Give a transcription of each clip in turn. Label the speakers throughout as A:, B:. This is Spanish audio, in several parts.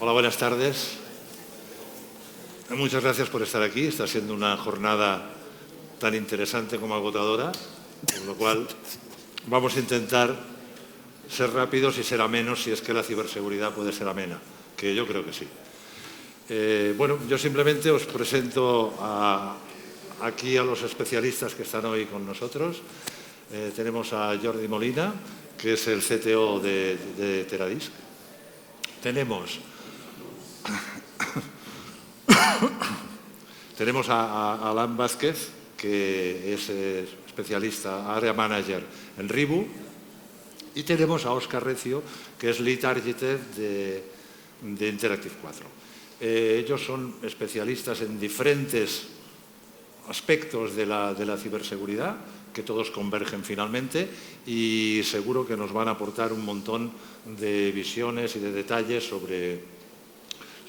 A: Hola, buenas tardes. Muchas gracias por estar aquí. Está siendo una jornada tan interesante como agotadora, con lo cual vamos a intentar ser rápidos y ser amenos si es que la ciberseguridad puede ser amena, que yo creo que sí. Bueno, yo simplemente os presento aquí a los especialistas que están hoy con nosotros. Tenemos a Jordi Molina, que es el CTO de Teradisc. Tenemos a Alan Vázquez, que es especialista, Area Manager en Ribu. Y tenemos a Óscar Recio, que es Lead Architect de Interactive 4. Ellos son especialistas en diferentes aspectos de la ciberseguridad, que todos convergen finalmente, y seguro que nos van a aportar un montón de visiones y de detalles sobre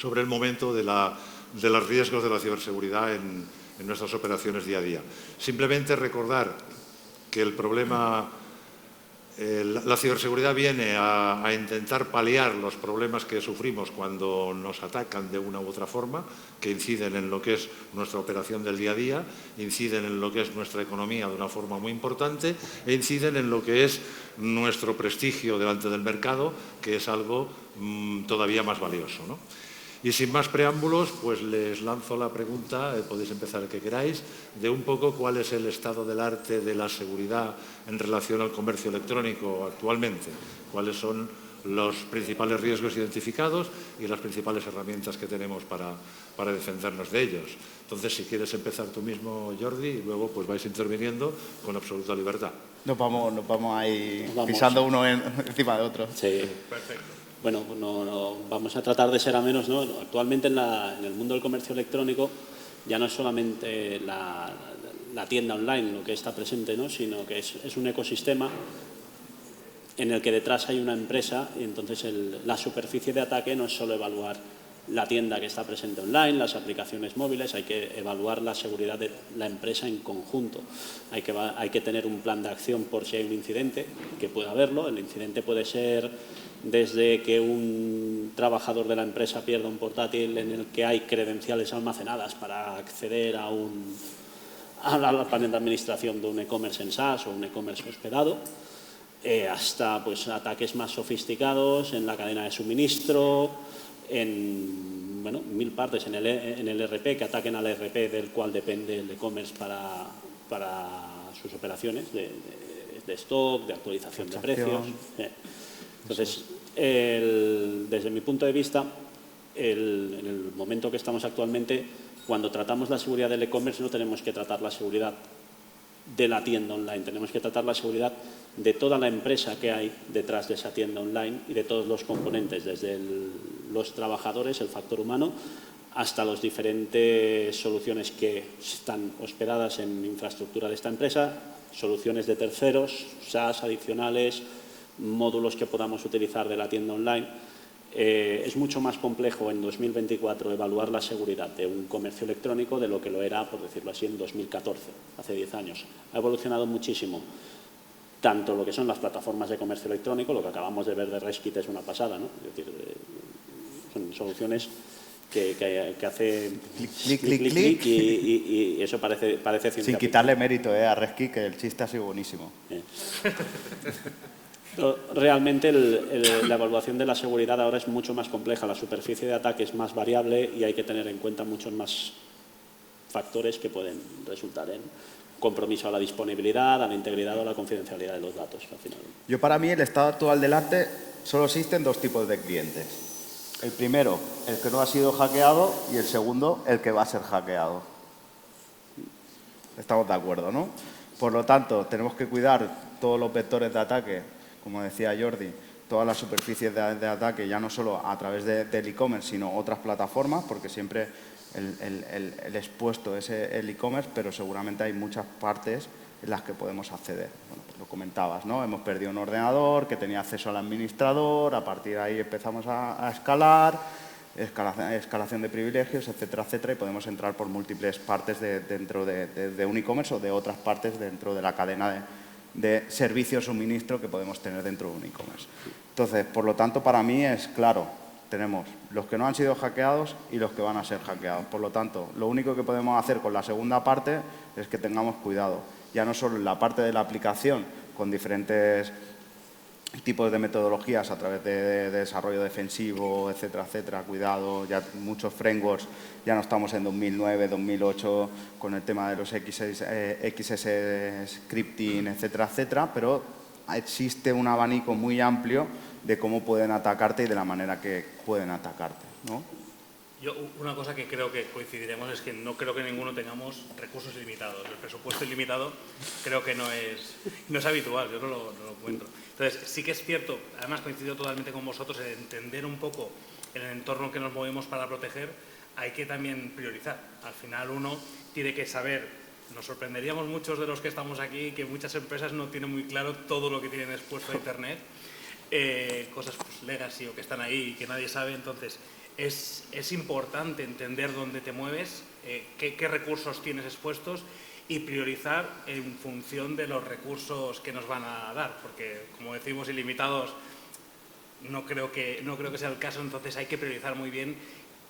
A: el momento de los riesgos de la ciberseguridad en nuestras operaciones día a día. Simplemente recordar que el problema, la ciberseguridad viene a intentar paliar los problemas que sufrimos cuando nos atacan de una u otra forma, que inciden en lo que es nuestra operación del día a día, inciden en lo que es nuestra economía de una forma muy importante e inciden en lo que es nuestro prestigio delante del mercado, que es algo todavía más valioso, ¿no? Y sin más preámbulos, pues les lanzo la pregunta, podéis empezar el que queráis, de un poco cuál es el estado del arte de la seguridad en relación al comercio electrónico actualmente, cuáles son los principales riesgos identificados y las principales herramientas que tenemos para defendernos de ellos. Entonces, si quieres empezar tú mismo, Jordi, y luego pues vais interviniendo con absoluta libertad.
B: Nos vamos ahí pisando uno encima de otro.
C: Sí.
A: Perfecto.
C: Bueno, vamos a tratar de ser amenos, ¿no? Actualmente en el mundo del comercio electrónico ya no es solamente la tienda online lo que está presente, ¿no? Sino que es un ecosistema en el que detrás hay una empresa y entonces la superficie de ataque no es solo evaluar la tienda que está presente online, las aplicaciones móviles, hay que evaluar la seguridad de la empresa en conjunto. Hay que tener un plan de acción por si hay un incidente, que pueda haberlo. El incidente puede ser desde que un trabajador de la empresa pierda un portátil en el que hay credenciales almacenadas para acceder a la panel de administración de un e-commerce en SaaS o un e-commerce hospedado, hasta pues, ataques más sofisticados en la cadena de suministro, en 1000 partes en el ERP, que ataquen al ERP del cual depende el e-commerce para sus operaciones de stock, de actualización de precios. Entonces, desde mi punto de vista, en el momento que estamos actualmente, cuando tratamos la seguridad del e-commerce no tenemos que tratar la seguridad de la tienda online, tenemos que tratar la seguridad de toda la empresa que hay detrás de esa tienda online y de todos los componentes, desde los trabajadores, el factor humano, hasta las diferentes soluciones que están hospedadas en infraestructura de esta empresa, soluciones de terceros, SaaS adicionales, módulos que podamos utilizar de la tienda online. Es mucho más complejo en 2024 evaluar la seguridad de un comercio electrónico de lo que lo era, por decirlo así, en 2014, hace 10 años. Ha evolucionado muchísimo, tanto lo que son las plataformas de comercio electrónico, lo que acabamos de ver de Reskit es una pasada, ¿no? Es decir, son soluciones que hace clic y eso parece ciencia.
B: Sin quitarle mérito a Reskit, que el chiste ha sido buenísimo.
C: Realmente la evaluación de la seguridad ahora es mucho más compleja, la superficie de ataque es más variable y hay que tener en cuenta muchos más factores que pueden resultar en compromiso a la disponibilidad, a la integridad o a la confidencialidad de los datos. Al final.
B: Yo, para mí, el estado actual del arte, solo existen dos tipos de clientes. El primero, el que no ha sido hackeado, y el segundo, el que va a ser hackeado. Estamos de acuerdo, ¿no? Por lo tanto, tenemos que cuidar todos los vectores de ataque, como decía Jordi, todas las superficies de ataque, ya no solo a través del e-commerce, sino otras plataformas, porque siempre el expuesto es el e-commerce, pero seguramente hay muchas partes en las que podemos acceder. Bueno, pues lo comentabas, ¿no? Hemos perdido un ordenador que tenía acceso al administrador, a partir de ahí empezamos a escalar, escalación de privilegios, etcétera, etcétera, y podemos entrar por múltiples partes dentro de un e-commerce o de otras partes dentro de la cadena de servicio o suministro que podemos tener dentro de un e-commerce. Entonces, por lo tanto, para mí es claro, tenemos los que no han sido hackeados y los que van a ser hackeados. Por lo tanto, lo único que podemos hacer con la segunda parte es que tengamos cuidado. Ya no solo en la parte de la aplicación, con diferentes tipos de metodologías a través de desarrollo defensivo, etcétera, etcétera, cuidado, ya muchos frameworks, ya no estamos en 2009, 2008 con el tema de los XS scripting, etcétera, etcétera, pero existe un abanico muy amplio de cómo pueden atacarte y de la manera que pueden atacarte, ¿no?
D: Yo, una cosa que creo que coincidiremos es que no creo que ninguno tengamos recursos ilimitados. El presupuesto ilimitado creo que no es habitual, yo no lo encuentro. Entonces, sí que es cierto, además coincido totalmente con vosotros en entender un poco en el entorno que nos movemos para proteger, hay que también priorizar. Al final uno tiene que saber, nos sorprenderíamos muchos de los que estamos aquí, que muchas empresas no tienen muy claro todo lo que tienen expuesto a Internet, cosas pues, legacy o que están ahí y que nadie sabe, entonces es importante entender dónde te mueves, qué recursos tienes expuestos y priorizar en función de los recursos que nos van a dar, porque como decimos ilimitados no creo que sea el caso, entonces hay que priorizar muy bien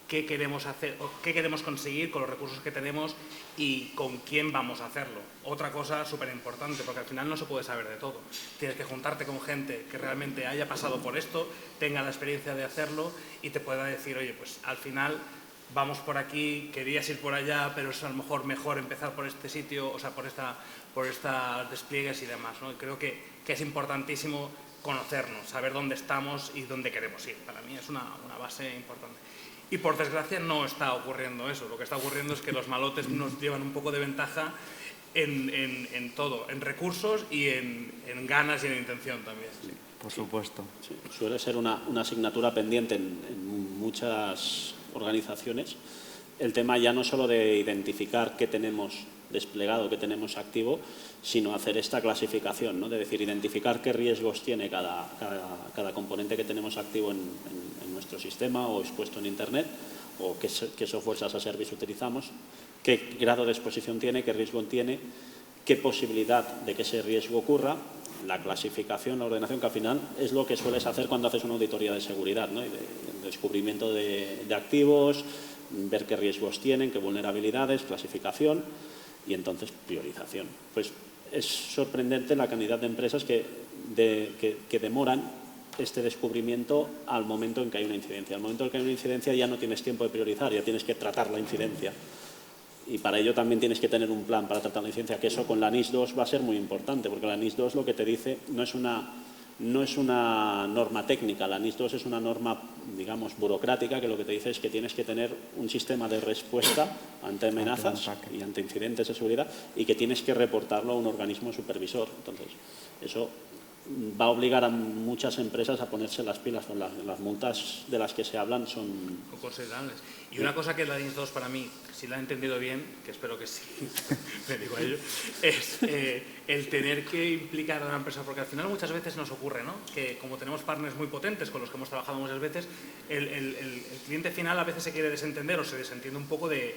D: qué queremos hacer o qué queremos conseguir con los recursos que tenemos y con quién vamos a hacerlo. Otra cosa súper importante, porque al final no se puede saber de todo. Tienes que juntarte con gente que realmente haya pasado por esto, tenga la experiencia de hacerlo y te pueda decir, oye, pues al final vamos por aquí, querías ir por allá, pero es a lo mejor empezar por este sitio, o sea, por estas despliegues y demás, ¿no? Y creo que es importantísimo conocernos, saber dónde estamos y dónde queremos ir. Para mí es una base importante. Y por desgracia no está ocurriendo eso. Lo que está ocurriendo es que los malotes nos llevan un poco de ventaja en todo, en recursos y en ganas y en intención también.
B: Sí, por supuesto.
C: Sí, suele ser una asignatura pendiente en muchas organizaciones. El tema ya no solo de identificar qué tenemos desplegado, qué tenemos activo, sino hacer esta clasificación, ¿no? De decir, identificar qué riesgos tiene cada componente que tenemos activo en nuestro sistema o expuesto en Internet, o qué software as a service utilizamos, qué grado de exposición tiene, qué riesgo tiene, qué posibilidad de que ese riesgo ocurra, la clasificación, la ordenación, que al final es lo que sueles hacer cuando haces una auditoría de seguridad, ¿no? Y de descubrimiento de activos, ver qué riesgos tienen, qué vulnerabilidades, clasificación y entonces priorización. Pues es sorprendente la cantidad de empresas que demoran este descubrimiento al momento en que hay una incidencia. Al momento en que hay una incidencia ya no tienes tiempo de priorizar, ya tienes que tratar la incidencia. Y para ello también tienes que tener un plan para tratar la incidencia, que eso con la NIS2 va a ser muy importante, porque la NIS2 lo que te dice no es una norma técnica, la NIS2 es una norma, digamos, burocrática, que lo que te dice es que tienes que tener un sistema de respuesta ante amenazas y ante incidentes de seguridad y que tienes que reportarlo a un organismo supervisor. Entonces, eso va a obligar a muchas empresas a ponerse las pilas, con las multas de las que se hablan son
D: considerables. Y una cosa que la NIS2 para mí, si la he entendido bien, que espero que sí, me digo a ello, es el tener que implicar a una empresa, porque al final muchas veces nos ocurre, ¿no? Que como tenemos partners muy potentes con los que hemos trabajado muchas veces, el cliente final a veces se quiere desentender o se desentiende un poco de...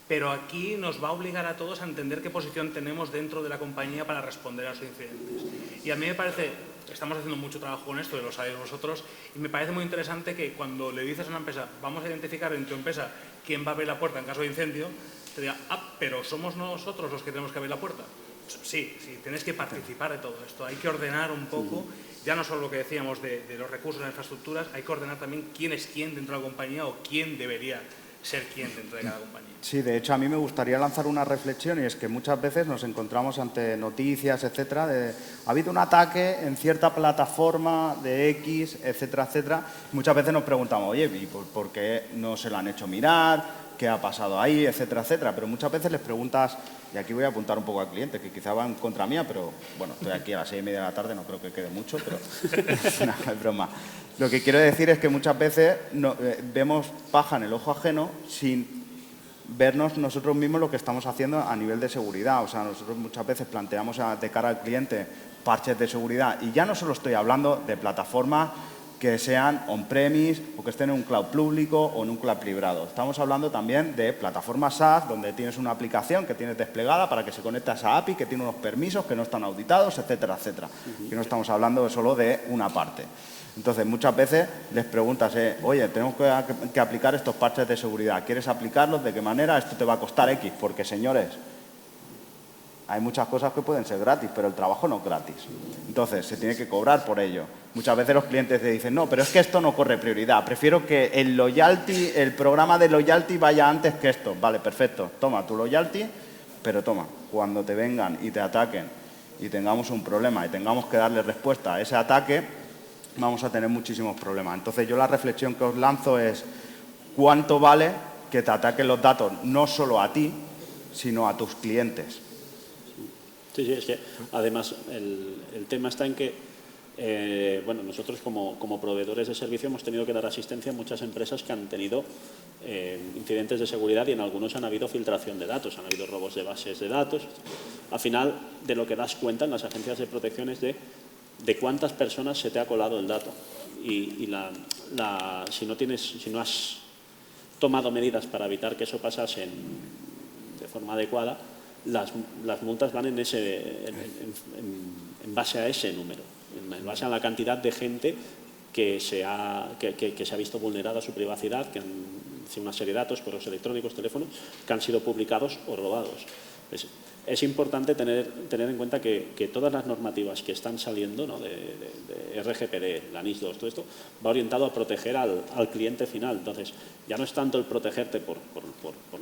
D: Pero aquí nos va a obligar a todos a entender qué posición tenemos dentro de la compañía para responder a sus incidentes. Y a mí me parece, estamos haciendo mucho trabajo con esto, y lo sabéis vosotros, y me parece muy interesante que cuando le dices a una empresa, vamos a identificar en tu empresa quién va a abrir la puerta en caso de incendio, te diga, pero somos nosotros los que tenemos que abrir la puerta. Sí, tienes que participar de todo esto, hay que ordenar un poco, ya no solo lo que decíamos de los recursos, de las infraestructuras, hay que ordenar también quién es quién dentro de la compañía o quién debería ser quién dentro de cada compañía.
B: Sí, de hecho a mí me gustaría lanzar una reflexión y es que muchas veces nos encontramos ante noticias, etcétera, ha habido un ataque en cierta plataforma de X, etcétera, etcétera. Muchas veces nos preguntamos, oye, ¿y por qué no se lo han hecho mirar? ¿Qué ha pasado ahí? Etcétera, etcétera. Pero muchas veces les preguntas, y aquí voy a apuntar un poco al cliente, que quizá va en contra mía, pero bueno, estoy aquí a las 6:30 de la tarde, no creo que quede mucho, pero no, es broma. Lo que quiero decir es que muchas veces vemos paja en el ojo ajeno sin vernos nosotros mismos lo que estamos haciendo a nivel de seguridad. O sea, nosotros muchas veces planteamos de cara al cliente parches de seguridad y ya no solo estoy hablando de plataformas que sean on-premise o que estén en un cloud público o en un cloud privado. Estamos hablando también de plataformas SaaS donde tienes una aplicación que tienes desplegada para que se conecte a esa API, que tiene unos permisos que no están auditados, etcétera, etcétera. Que no estamos hablando solo de una parte. Entonces, muchas veces les preguntas, oye, tenemos que aplicar estos parches de seguridad. ¿Quieres aplicarlos? ¿De qué manera? Esto te va a costar X, porque, señores, hay muchas cosas que pueden ser gratis, pero el trabajo no es gratis. Entonces, se tiene que cobrar por ello. Muchas veces los clientes te dicen, no, pero es que esto no corre prioridad. Prefiero que el programa de loyalty vaya antes que esto. Vale, perfecto. Toma tu loyalty, pero toma, cuando te vengan y te ataquen y tengamos un problema y tengamos que darle respuesta a ese ataque, vamos a tener muchísimos problemas. Entonces, yo la reflexión que os lanzo es cuánto vale que te ataquen los datos, no solo a ti, sino a tus clientes.
C: Sí, es que además el tema está en que bueno, nosotros como proveedores de servicio hemos tenido que dar asistencia a muchas empresas que han tenido incidentes de seguridad y en algunos han habido filtración de datos, han habido robos de bases de datos. Al final, de lo que das cuenta en las agencias de protección es de cuántas personas se te ha colado el dato. Y si no has tomado medidas para evitar que eso pasase de forma adecuada, las multas van en base a ese número, en base a la cantidad de gente que se ha visto vulnerada su privacidad, que han sido una serie de datos, correos electrónicos, teléfonos, que han sido publicados o robados. Es importante tener en cuenta que todas las normativas que están saliendo, ¿no?, de RGPD, la NIS 2, todo esto, va orientado a proteger al cliente final. Entonces, ya no es tanto el protegerte por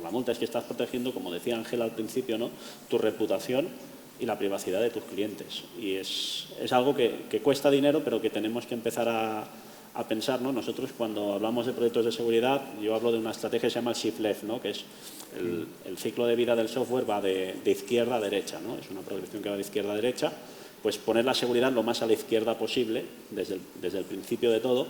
C: la multa, es que estás protegiendo, como decía Ángela al principio, ¿no?, tu reputación y la privacidad de tus clientes. Y es algo que cuesta dinero, pero que tenemos que empezar a pensar, ¿no? Nosotros, cuando hablamos de proyectos de seguridad, yo hablo de una estrategia que se llama el shift left, ¿no?, que es el ciclo de vida del software va de izquierda a derecha, ¿no? Es una progresión que va de izquierda a derecha. Pues poner la seguridad lo más a la izquierda posible, desde el principio de todo,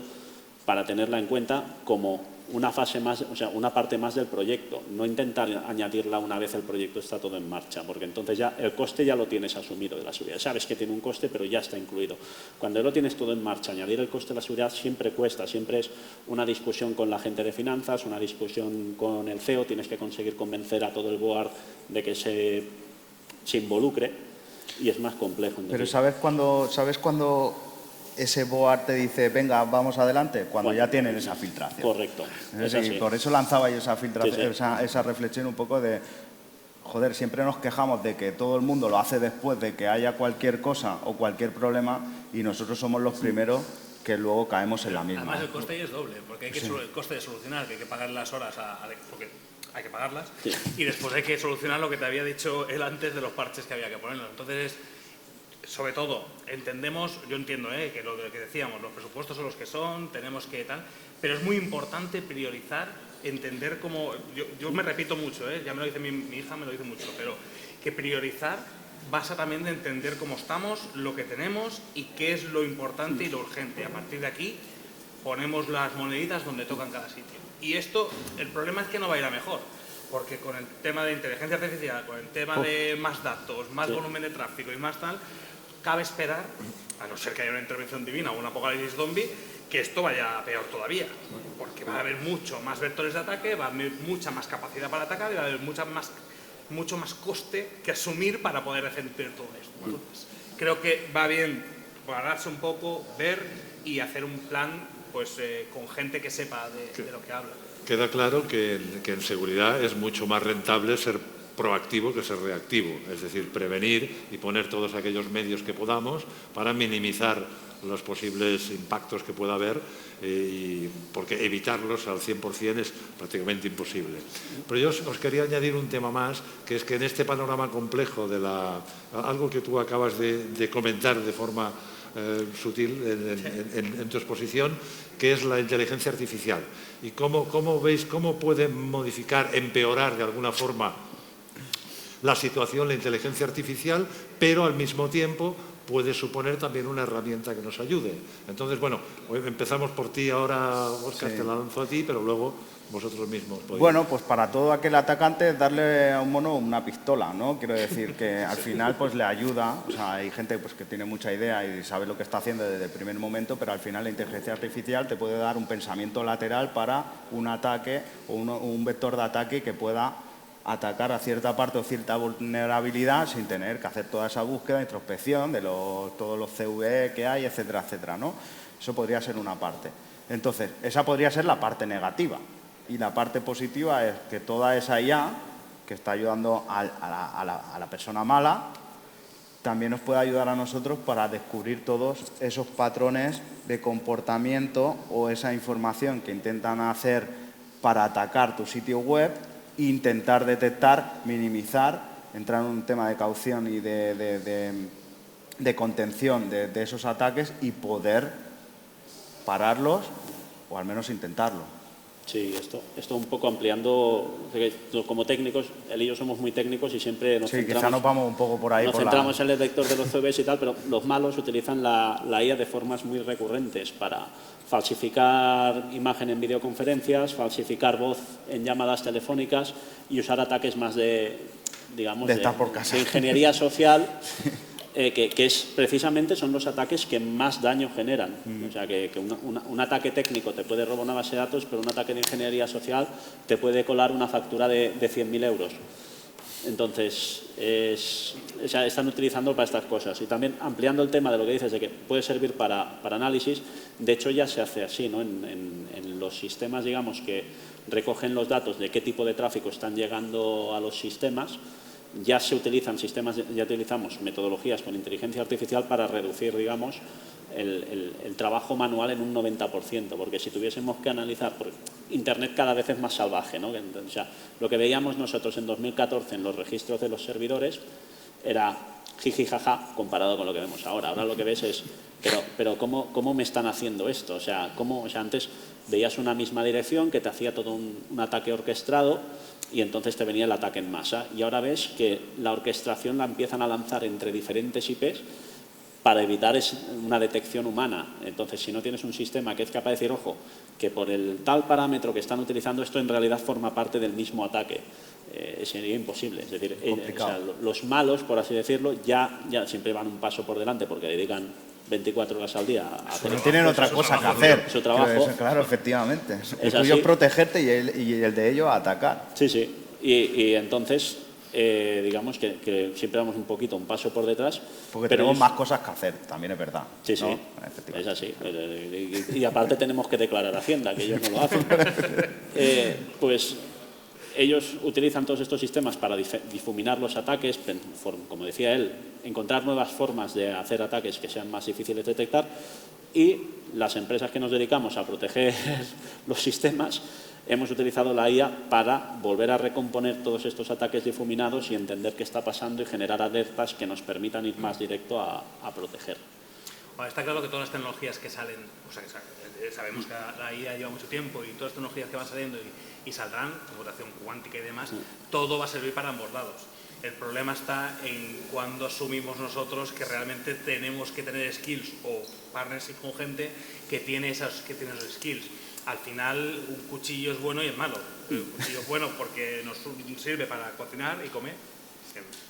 C: para tenerla en cuenta como una fase más, o sea, una parte más del proyecto. No intentar añadirla una vez el proyecto está todo en marcha, porque entonces ya el coste ya lo tienes asumido de la seguridad. Sabes que tiene un coste, pero ya está incluido. Cuando lo tienes todo en marcha, añadir el coste de la seguridad siempre cuesta, siempre es una discusión con la gente de finanzas, una discusión con el CEO, tienes que conseguir convencer a todo el board de que se involucre y es más complejo.
B: Pero ¿sabes cuándo ese board te dice, venga, vamos adelante? Cuando ya tienen esa filtración.
C: Correcto.
B: Por eso lanzaba yo esa filtración,
C: Sí.
B: esa reflexión un poco de, joder, siempre nos quejamos de que todo el mundo lo hace después de que haya cualquier cosa o cualquier problema y nosotros somos los primeros que luego caemos en la misma.
D: Además, el coste ahí es doble, porque hay el coste de solucionar, que hay que pagar las horas, porque hay que pagarlas,
C: Sí.
D: y después hay que solucionar lo que te había dicho él antes de los parches que había que ponerlos. Entonces, sobre todo, yo entiendo que lo que decíamos, los presupuestos son los que son, tenemos que tal, pero es muy importante priorizar, entender cómo, yo me repito mucho, ya me lo dice mi hija, me lo dice mucho, pero que priorizar basa también de entender cómo estamos, lo que tenemos y qué es lo importante y lo urgente. A partir de aquí ponemos las moneditas donde tocan cada sitio. Y esto, el problema es que no va a ir a mejor, porque con el tema de inteligencia artificial, con el tema de más datos, más volumen de tráfico y más tal, cabe esperar, a no ser que haya una intervención divina o un apocalipsis zombie, que esto vaya peor todavía, porque va a haber mucho más vectores de ataque, va a haber mucha más capacidad para atacar y va a haber mucho más coste que asumir para poder defender todo esto. Entonces, creo que va bien pararse un poco, ver y hacer un plan pues con gente que sepa de lo que habla.
A: Queda claro que en seguridad es mucho más rentable ser proactivo que ser reactivo, es decir, prevenir y poner todos aquellos medios que podamos para minimizar los posibles impactos que pueda haber, porque evitarlos al 100% es prácticamente imposible. Pero yo os quería añadir un tema más, que es que en este panorama complejo de algo que tú acabas de comentar de forma sutil en tu exposición, que es la inteligencia artificial. Y cómo veis, cómo puede modificar, empeorar de alguna forma la situación, la inteligencia artificial, pero al mismo tiempo puede suponer también una herramienta que nos ayude. Entonces, bueno, empezamos por ti ahora, Óscar, sí. Te la lanzo a ti, pero luego vosotros mismos podéis.
B: Bueno, pues para todo aquel atacante darle a un mono una pistola, ¿no? Quiero decir que al final pues le ayuda, o sea, hay gente pues que tiene mucha idea y sabe lo que está haciendo desde el primer momento, pero al final la inteligencia artificial te puede dar un pensamiento lateral para un ataque o un vector de ataque que pueda atacar a cierta parte o cierta vulnerabilidad sin tener que hacer toda esa búsqueda, introspección de todos los CVE que hay, etcétera, etcétera, ¿no? Eso podría ser una parte. Entonces, esa podría ser la parte negativa. Y la parte positiva es que toda esa IA que está ayudando a la persona mala también nos puede ayudar a nosotros para descubrir todos esos patrones de comportamiento o esa información que intentan hacer para atacar tu sitio web e intentar detectar, minimizar, entrar en un tema de caución y de contención de esos ataques y poder pararlos o al menos intentarlo.
C: Sí, esto un poco ampliando, como técnicos, él y yo somos muy técnicos y siempre nos centramos...
B: quizá nos vamos un poco por ahí.
C: Nos centramos en el detector de los CVEs y tal, pero los malos utilizan la IA de formas muy recurrentes para falsificar imagen en videoconferencias, falsificar voz en llamadas telefónicas y usar ataques más de ingeniería social. Que es precisamente son los ataques que más daño generan. O sea, que un ataque técnico te puede robar una base de datos, pero un ataque de ingeniería social te puede colar una factura de 100.000 euros. Entonces, están utilizando para estas cosas. Y también ampliando el tema de lo que dices, de que puede servir para análisis, de hecho ya se hace así, ¿no? En los sistemas, digamos, que recogen los datos de qué tipo de tráfico están llegando a los sistemas, ya se utilizan ya utilizamos metodologías con inteligencia artificial para reducir, digamos, el trabajo manual en un 90%, porque si tuviésemos que analizar, porque Internet cada vez es más salvaje, ¿no? O sea, lo que veíamos nosotros en 2014 en los registros de los servidores era jiji jaja comparado con lo que vemos ahora. Ahora lo que ves es, pero ¿cómo me están haciendo esto? O sea, antes veías una misma dirección que te hacía todo un ataque orquestado y entonces te venía el ataque en masa. Y ahora ves que la orquestación la empiezan a lanzar entre diferentes IPs para evitar una detección humana. Entonces, si no tienes un sistema que es capaz de decir, ojo, que por el tal parámetro que están utilizando esto en realidad forma parte del mismo ataque, sería imposible. Es decir, los malos, por así decirlo, ya siempre van un paso por delante porque dedican 24 horas al día a hacer.
B: No tienen otra cosa que hacer.
C: Su trabajo.
B: Claro, efectivamente. El tuyo es protegerte y el de ellos atacar.
C: Sí, sí. Y entonces, digamos que siempre damos un paso por detrás.
B: Porque tenemos más cosas que hacer, también es verdad.
C: Sí, sí, ¿no? Es así. Y aparte tenemos que declarar a Hacienda, que ellos no lo hacen. Pues ellos utilizan todos estos sistemas para difuminar los ataques, como decía él, encontrar nuevas formas de hacer ataques que sean más difíciles de detectar, y las empresas que nos dedicamos a proteger los sistemas hemos utilizado la IA para volver a recomponer todos estos ataques difuminados y entender qué está pasando y generar alertas que nos permitan ir más directo a proteger.
D: Bueno, está claro que todas las tecnologías que salen, o sea, que sabemos que la IA lleva mucho tiempo y todas las tecnologías que van saliendo y saldrán, computación cuántica y demás, todo va a servir para ambos lados. El problema está en cuando asumimos nosotros que realmente tenemos que tener skills o partners con gente que tiene esos skills. Al final, un cuchillo es bueno y es malo. Un cuchillo es bueno porque nos sirve para cocinar y comer.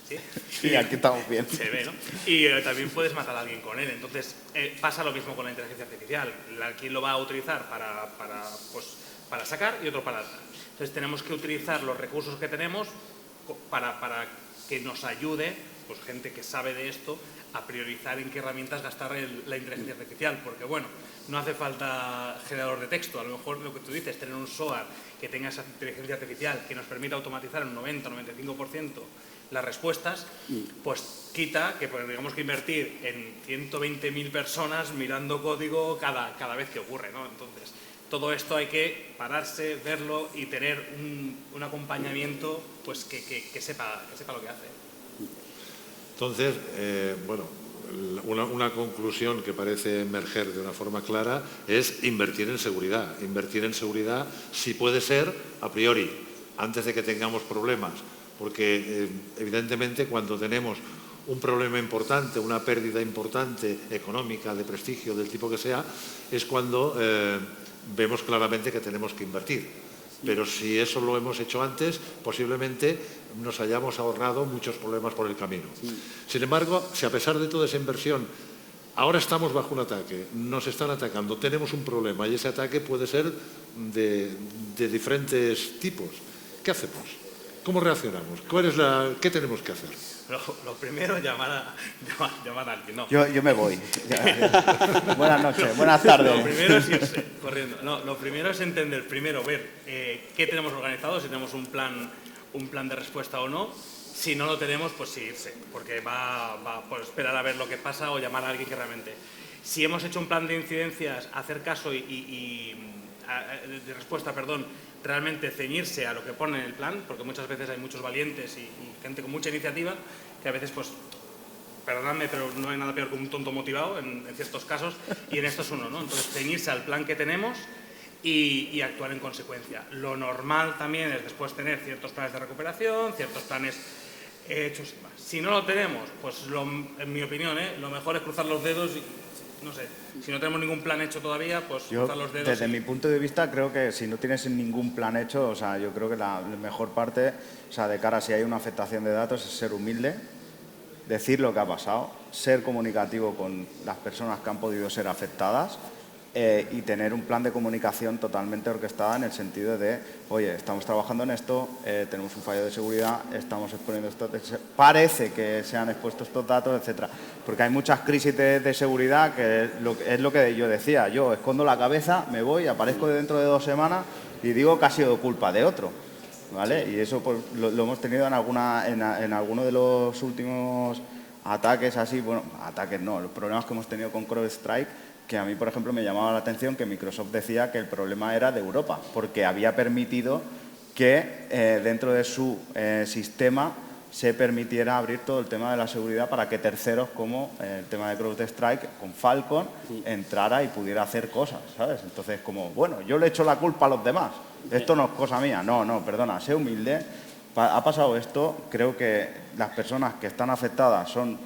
D: ¿Sí?
B: Sí, aquí estamos bien.
D: Se ve, ¿no? Y también puedes matar a alguien con él. Entonces, pasa lo mismo con la inteligencia artificial. Quien lo va a utilizar para sacar y otro para atrás. Entonces, tenemos que utilizar los recursos que tenemos para que nos ayude, pues gente que sabe de esto, a priorizar en qué herramientas gastar la inteligencia artificial. Porque, bueno, no hace falta generador de texto. A lo mejor lo que tú dices, tener un SOAR que tenga esa inteligencia artificial que nos permita automatizar en un 90-95% las respuestas, pues quita que digamos que invertir en 120.000 personas mirando código cada vez que ocurre, ¿no? Entonces, todo esto hay que pararse, verlo y tener un acompañamiento pues que sepa lo que hace.
A: Entonces, bueno, una conclusión que parece emerger de una forma clara es invertir en seguridad. Invertir en seguridad, si puede ser, a priori, antes de que tengamos problemas. Porque, evidentemente, cuando tenemos un problema importante, una pérdida importante económica, de prestigio, del tipo que sea, es cuando vemos claramente que tenemos que invertir. Pero si eso lo hemos hecho antes, posiblemente nos hayamos ahorrado muchos problemas por el camino. Sin embargo, si a pesar de toda esa inversión, ahora estamos bajo un ataque, nos están atacando, tenemos un problema y ese ataque puede ser de diferentes tipos, ¿qué hacemos? ¿Cómo reaccionamos? ¿Qué tenemos que hacer?
D: Lo primero, llamar a alguien. No.
B: Yo me voy. Buenas noches, buenas tardes.
D: Lo primero es irse corriendo. No, lo primero es entender, ver qué tenemos organizado, si tenemos un plan de respuesta o no. Si no lo tenemos, pues sí irse, porque va por esperar a ver lo que pasa o llamar a alguien que realmente... Si hemos hecho un plan de incidencias, hacer caso de respuesta, realmente ceñirse a lo que pone en el plan, porque muchas veces hay muchos valientes y gente con mucha iniciativa que a veces, pues, perdonadme, pero no hay nada peor que un tonto motivado en ciertos casos, y en esto es uno, ¿no? Entonces, ceñirse al plan que tenemos y actuar en consecuencia. Lo normal también es después tener ciertos planes de recuperación, ciertos planes hechos y más. Si no lo tenemos, pues en mi opinión, lo mejor es cruzar los dedos y, no sé, si no tenemos ningún plan hecho todavía, pues cruzar los dedos.
B: Desde mi punto de vista, creo que si no tienes ningún plan hecho, o sea, yo creo que la mejor parte, o sea, de cara a si hay una afectación de datos, es ser humilde, decir lo que ha pasado, ser comunicativo con las personas que han podido ser afectadas y tener un plan de comunicación totalmente orquestada en el sentido de, oye, estamos trabajando en esto, tenemos un fallo de seguridad, estamos exponiendo esto, parece que se han expuesto estos datos, etcétera. Porque hay muchas crisis de seguridad que es lo que yo decía, yo escondo la cabeza, me voy, aparezco dentro de 2 semanas y digo que ha sido culpa de otro, ¿vale? Y eso pues, lo hemos tenido en alguno de los últimos ataques así, bueno, ataques no, los problemas que hemos tenido con CrowdStrike, que a mí, por ejemplo, me llamaba la atención que Microsoft decía que el problema era de Europa, porque había permitido que dentro de su sistema se permitiera abrir todo el tema de la seguridad para que terceros, como el tema de CrowdStrike, con Falcon, entrara y pudiera hacer cosas, ¿sabes? Entonces, como, bueno, yo le echo la culpa a los demás, esto no es cosa mía. No, perdona, sé humilde, ha pasado esto, creo que las personas que están afectadas son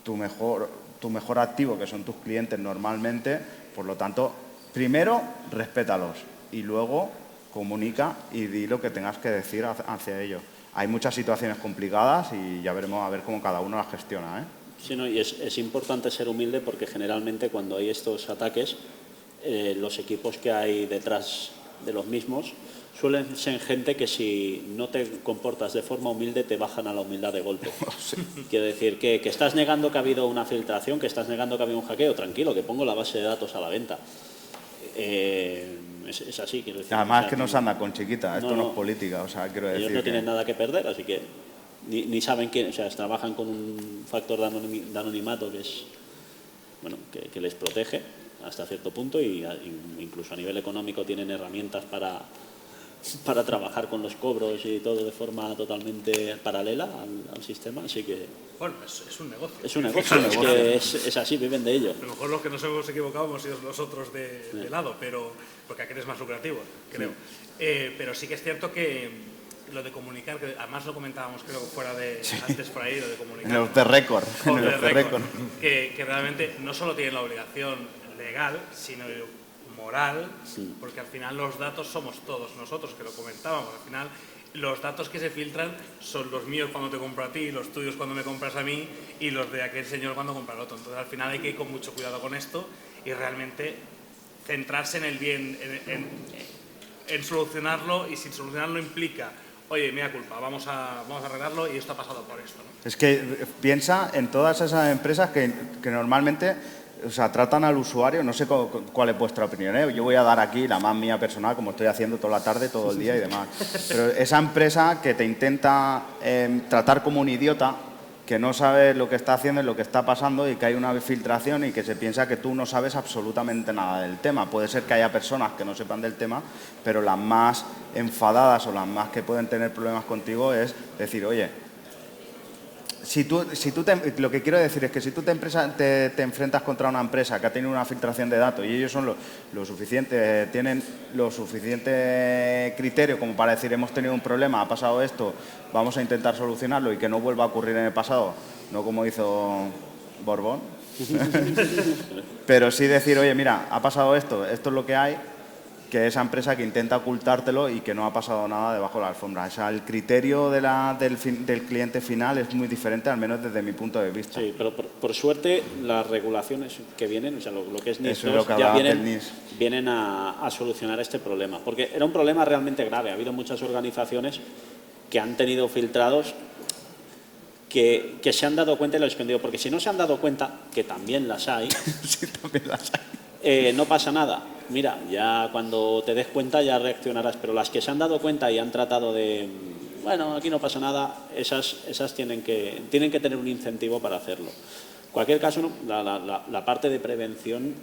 B: tu mejor activo, que son tus clientes normalmente, por lo tanto, primero, respétalos y luego comunica y di lo que tengas que decir hacia ellos. Hay muchas situaciones complicadas y ya veremos a ver cómo cada uno las gestiona, ¿eh?
C: Sí, no, y es importante ser humilde porque generalmente cuando hay estos ataques, los equipos que hay detrás de los mismos suelen ser gente que si no te comportas de forma humilde te bajan a la humildad de golpe. Sí. Quiero decir que estás negando que ha habido una filtración, que estás negando que ha habido un hackeo, tranquilo, que pongo la base de datos a la venta. Es así, quiero decir.
B: Además, o sea, que no se anda con chiquita, esto no es política, o sea, quiero decir.
C: Ellos no tienen nada que perder, así que ni saben quién, o sea, trabajan con un factor de anonimato que es, bueno, que les protege hasta cierto punto y incluso a nivel económico tienen herramientas para trabajar con los cobros y todo de forma totalmente paralela al sistema, así que...
D: Bueno, es un negocio.
C: Es un negocio, es así, viven de ello.
D: A lo mejor los que nos hemos equivocado hemos sido nosotros de lado, pero porque aquel es más lucrativo, creo. Sí. Pero sí que es cierto que lo de comunicar, que además lo comentábamos creo que fuera de antes por ahí, lo de comunicar...
B: En el off the record.
D: Que realmente no solo tienen la obligación legal, sino moral, porque al final los datos somos todos nosotros, que lo comentábamos, al final los datos que se filtran son los míos cuando te compro a ti, los tuyos cuando me compras a mí y los de aquel señor cuando compra al otro. Entonces al final hay que ir con mucho cuidado con esto y realmente centrarse en el bien, en solucionarlo, y si solucionarlo implica, oye, mea culpa, vamos a arreglarlo y esto ha pasado por esto, ¿no?
B: Es que piensa en todas esas empresas que normalmente... O sea, tratan al usuario, no sé cuál es vuestra opinión, ¿eh? Yo voy a dar aquí la más mía personal, como estoy haciendo toda la tarde, todo el día y demás. Pero esa empresa que te intenta tratar como un idiota, que no sabe lo que está haciendo y lo que está pasando y que hay una filtración y que se piensa que tú no sabes absolutamente nada del tema. Puede ser que haya personas que no sepan del tema, pero las más enfadadas o las más que pueden tener problemas contigo es decir, oye, lo que quiero decir es que si tú te enfrentas contra una empresa que ha tenido una filtración de datos y ellos son tienen lo suficiente criterio como para decir hemos tenido un problema, ha pasado esto, vamos a intentar solucionarlo y que no vuelva a ocurrir en el pasado, no como hizo Borbón, pero sí decir, oye, mira, ha pasado esto es lo que hay, que esa empresa que intenta ocultártelo y que no ha pasado nada debajo de la alfombra. O sea, el criterio del cliente final es muy diferente, al menos desde mi punto de vista.
C: Sí, pero por suerte las regulaciones que vienen, o sea, lo que es NIS
B: Eso es lo
C: 2,
B: que
C: ya
B: hablaba del NIS.
C: vienen a solucionar este problema. Porque era un problema realmente grave. Ha habido muchas organizaciones que han tenido filtrados que se han dado cuenta y lo han escondido. Porque si no se han dado cuenta, que también las hay,
B: Sí, también las hay.
C: no pasa nada. Mira, ya cuando te des cuenta ya reaccionarás, pero las que se han dado cuenta y han tratado de, bueno, aquí no pasa nada, esas tienen que tener un incentivo para hacerlo. En cualquier caso, ¿no? la parte de prevención,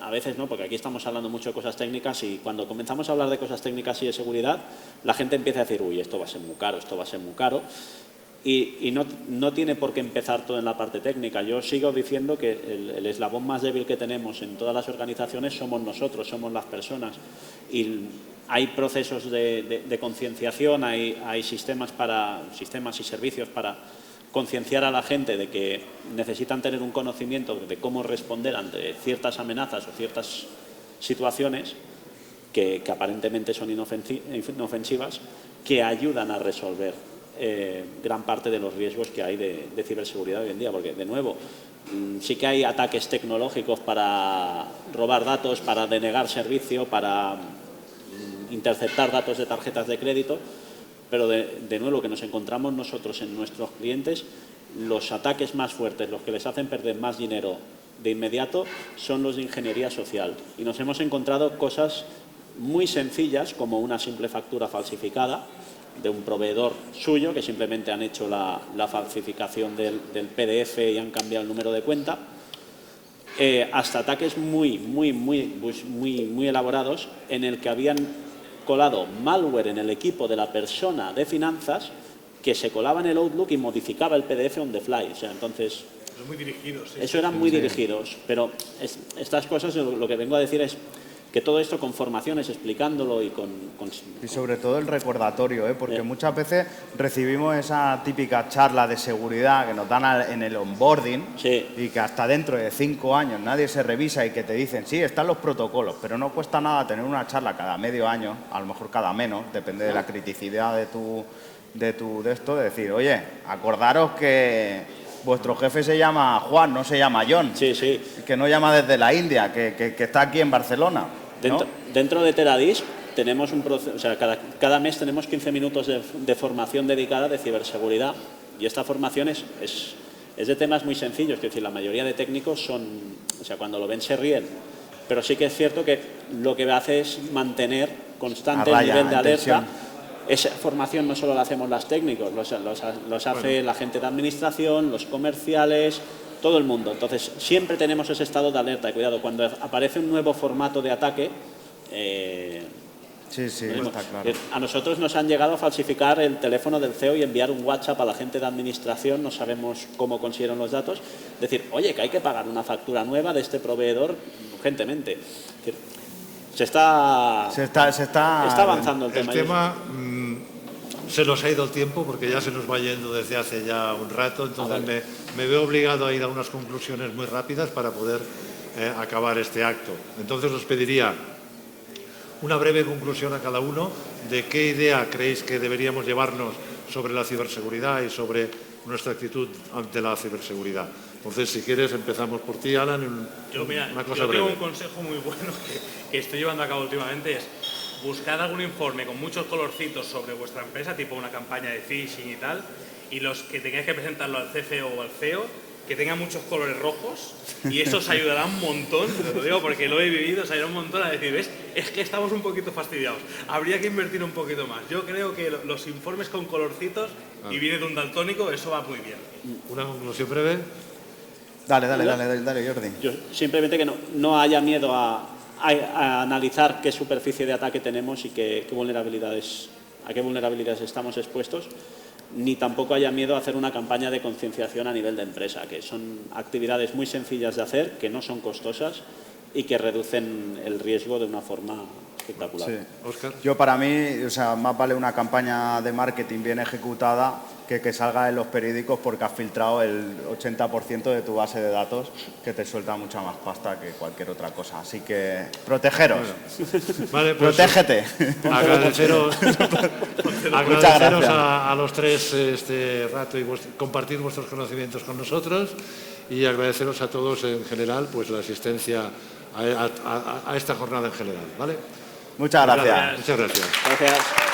C: a veces no, porque aquí estamos hablando mucho de cosas técnicas y cuando comenzamos a hablar de cosas técnicas y de seguridad, la gente empieza a decir, uy, esto va a ser muy caro, esto va a ser muy caro. Y no tiene por qué empezar todo en la parte técnica. Yo sigo diciendo que el eslabón más débil que tenemos en todas las organizaciones somos nosotros, somos las personas. Y hay procesos de concienciación, hay sistemas y servicios para concienciar a la gente de que necesitan tener un conocimiento de cómo responder ante ciertas amenazas o ciertas situaciones que aparentemente son inofensivas, que ayudan a resolver gran parte de los riesgos que hay de ciberseguridad hoy en día, porque de nuevo sí que hay ataques tecnológicos para robar datos, para denegar servicio, para interceptar datos de tarjetas de crédito, pero de nuevo lo que nos encontramos nosotros en nuestros clientes, los ataques más fuertes, los que les hacen perder más dinero de inmediato, son los de ingeniería social. Y nos hemos encontrado cosas muy sencillas, como una simple factura falsificada de un proveedor suyo, que simplemente han hecho la falsificación del PDF y han cambiado el número de cuenta, hasta ataques muy elaborados en el que habían colado malware en el equipo de la persona de finanzas que se colaba en el Outlook y modificaba el PDF on the fly. O sea, entonces,
D: Muy dirigidos. Sí,
C: eso eran muy dirigidos, pero estas cosas lo que vengo a decir es que todo esto con formaciones, explicándolo y
B: Y sobre todo el recordatorio, porque muchas veces recibimos esa típica charla de seguridad que nos dan en el onboarding y que hasta dentro de 5 años nadie se revisa y que te dicen, sí, están los protocolos, pero no cuesta nada tener una charla cada medio año, a lo mejor cada menos, depende de la criticidad de esto, de decir, oye, acordaros que vuestro jefe se llama Juan, no se llama John, que no llama desde la India, que está aquí en Barcelona. ¿No?
C: Dentro de Teradis tenemos un proceso, o sea, cada mes tenemos 15 minutos de formación dedicada de ciberseguridad y esta formación es de temas muy sencillos, es decir, la mayoría de técnicos cuando lo ven se ríen, pero sí que es cierto que lo que hace es mantener constante el nivel de alerta. Esa formación no solo la hacemos los técnicos, los hace la gente de administración, los comerciales, todo el mundo. Entonces, siempre tenemos ese estado de alerta. Y cuidado, cuando aparece un nuevo formato de ataque,
B: está claro.
C: A nosotros nos han llegado a falsificar el teléfono del CEO y enviar un WhatsApp a la gente de administración, no sabemos cómo consiguieron los datos, decir, oye, que hay que pagar una factura nueva de este proveedor urgentemente. Es decir, se está avanzando el tema.
A: El tema se nos ha ido el tiempo porque ya se nos va yendo desde hace ya un rato, entonces me veo obligado a ir a unas conclusiones muy rápidas para poder acabar este acto. Entonces os pediría una breve conclusión a cada uno de qué idea creéis que deberíamos llevarnos sobre la ciberseguridad y sobre nuestra actitud ante la ciberseguridad. Entonces, si quieres, empezamos por ti, Alan.
D: Yo tengo un consejo muy bueno que estoy llevando a cabo últimamente, es buscad algún informe con muchos colorcitos sobre vuestra empresa, tipo una campaña de phishing y tal, y los que tengáis que presentarlo al CFO o al CEO, que tengan muchos colores rojos, y eso os ayudará un montón, te lo digo porque lo he vivido, os ayudará un montón a decir, ¿ves? Es que estamos un poquito fastidiados, habría que invertir un poquito más. Yo creo que los informes con colorcitos, y viene de un daltónico, eso va muy bien.
A: ¿Una conclusión breve?
B: Dale, Jordi.
C: Yo simplemente que no haya miedo a analizar qué superficie de ataque tenemos y a qué vulnerabilidades estamos expuestos, ni tampoco haya miedo a hacer una campaña de concienciación a nivel de empresa, que son actividades muy sencillas de hacer, que no son costosas y que reducen el riesgo de una forma espectacular.
A: Óscar.
B: Yo, para mí, más vale una campaña de marketing bien ejecutada que salga en los periódicos porque has filtrado el 80% de tu base de datos, que te suelta mucha más pasta que cualquier otra cosa. Así que protegeros.
A: Vale, pues,
B: Protégete.
A: agradeceros
B: gracias.
A: a los tres este rato y compartir vuestros conocimientos con nosotros, y agradeceros a todos en general pues la asistencia a esta jornada en general. ¿Vale?
B: Muchas gracias.
A: Muchas gracias.
C: Gracias.